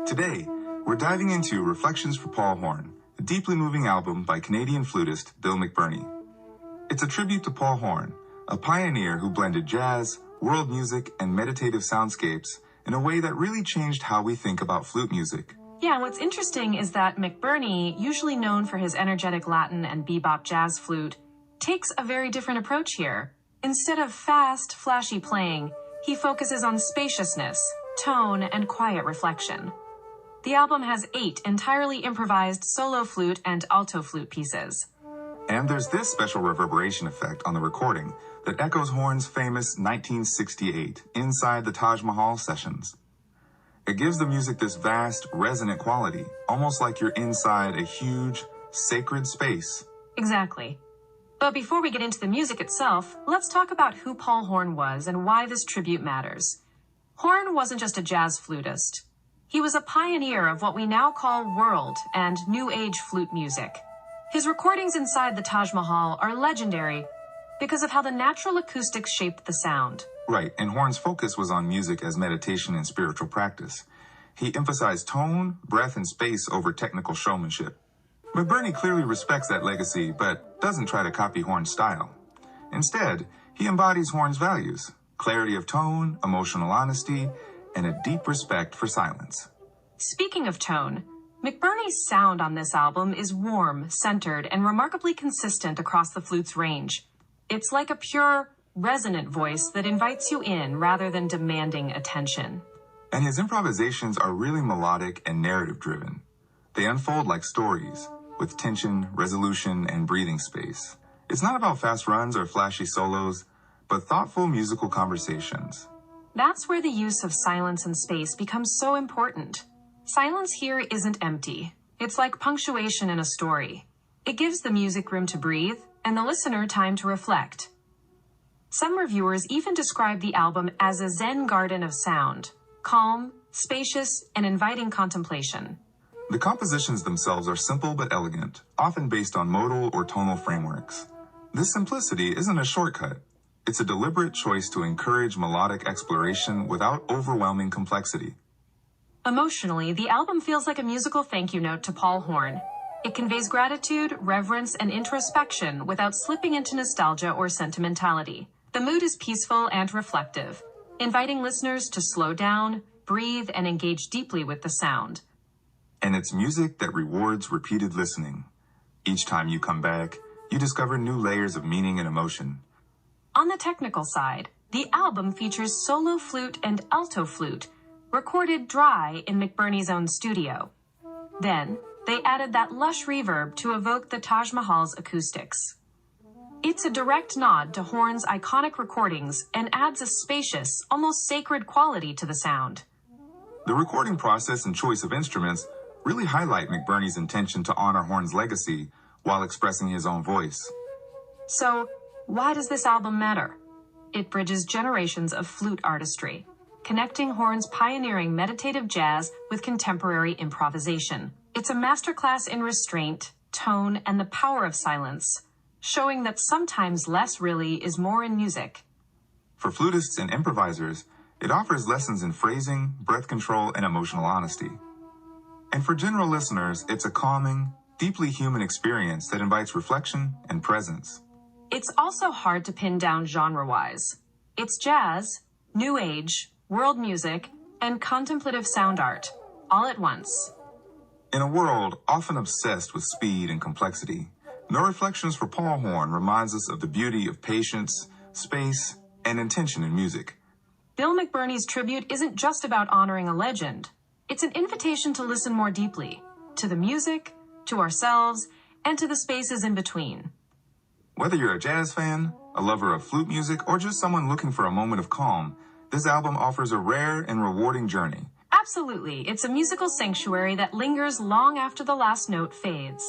Today, we're diving into Reflections for Paul Horn, a deeply moving album by Canadian flutist Bill McBirnie. It's a tribute to Paul Horn, a pioneer who blended jazz, world music, and meditative soundscapes in a way that really changed how we think about flute music. Yeah, what's interesting is that McBirnie, usually known for his energetic Latin and bebop jazz flute, takes a very different approach here. Instead of fast, flashy playing, he focuses on spaciousness, tone, and quiet reflection. The album has 8 entirely improvised solo flute and alto flute pieces. And there's this special reverberation effect on the recording that echoes Horn's famous 1968 Inside the Taj Mahal sessions. It gives the music this vast, resonant quality, almost like you're inside a huge, sacred space. Exactly. But before we get into the music itself, let's talk about who Paul Horn was and why this tribute matters. Horn wasn't just a jazz flutist. He was a pioneer of what we now call world and new age flute music. His recordings inside the Taj Mahal are legendary because of how the natural acoustics shaped the sound. Right, and Horn's focus was on music as meditation and spiritual practice. He emphasized tone, breath, and space over technical showmanship. McBirnie clearly respects that legacy, but doesn't try to copy Horn's style. Instead, he embodies Horn's values: clarity of tone, emotional honesty, and a deep respect for silence. Speaking of tone, McBirnie's sound on this album is warm, centered, and remarkably consistent across the flute's range. It's like a pure, resonant voice that invites you in rather than demanding attention. And his improvisations are really melodic and narrative-driven. They unfold like stories, with tension, resolution, and breathing space. It's not about fast runs or flashy solos, but thoughtful musical conversations. That's where the use of silence and space becomes so important. Silence here isn't empty. It's like punctuation in a story. It gives the music room to breathe and the listener time to reflect. Some reviewers even describe the album as a Zen garden of sound, calm, spacious, and inviting contemplation. The compositions themselves are simple but elegant, often based on modal or tonal frameworks. This simplicity isn't a shortcut. It's a deliberate choice to encourage melodic exploration without overwhelming complexity. Emotionally, the album feels like a musical thank you note to Paul Horn. It conveys gratitude, reverence, and introspection without slipping into nostalgia or sentimentality. The mood is peaceful and reflective, inviting listeners to slow down, breathe, and engage deeply with the sound. And it's music that rewards repeated listening. Each time you come back, you discover new layers of meaning and emotion. On the technical side, the album features solo flute and alto flute, recorded dry in McBirnie's own studio. Then, they added that lush reverb to evoke the Taj Mahal's acoustics. It's a direct nod to Horn's iconic recordings and adds a spacious, almost sacred quality to the sound. The recording process and choice of instruments really highlight McBirnie's intention to honor Horn's legacy while expressing his own voice. So, why does this album matter? It bridges generations of flute artistry, connecting Horn's pioneering meditative jazz with contemporary improvisation. It's a masterclass in restraint, tone, and the power of silence, showing that sometimes less really is more in music. For flutists and improvisers, it offers lessons in phrasing, breath control, and emotional honesty. And for general listeners, it's a calming, deeply human experience that invites reflection and presence. It's also hard to pin down genre-wise. It's jazz, new age, world music, and contemplative sound art, all at once. In a world often obsessed with speed and complexity, No Reflections for Paul Horn reminds us of the beauty of patience, space, and intention in music. Bill McBirnie's tribute isn't just about honoring a legend. It's an invitation to listen more deeply, to the music, to ourselves, and to the spaces in between. Whether you're a jazz fan, a lover of flute music, or just someone looking for a moment of calm, this album offers a rare and rewarding journey. Absolutely, it's a musical sanctuary that lingers long after the last note fades.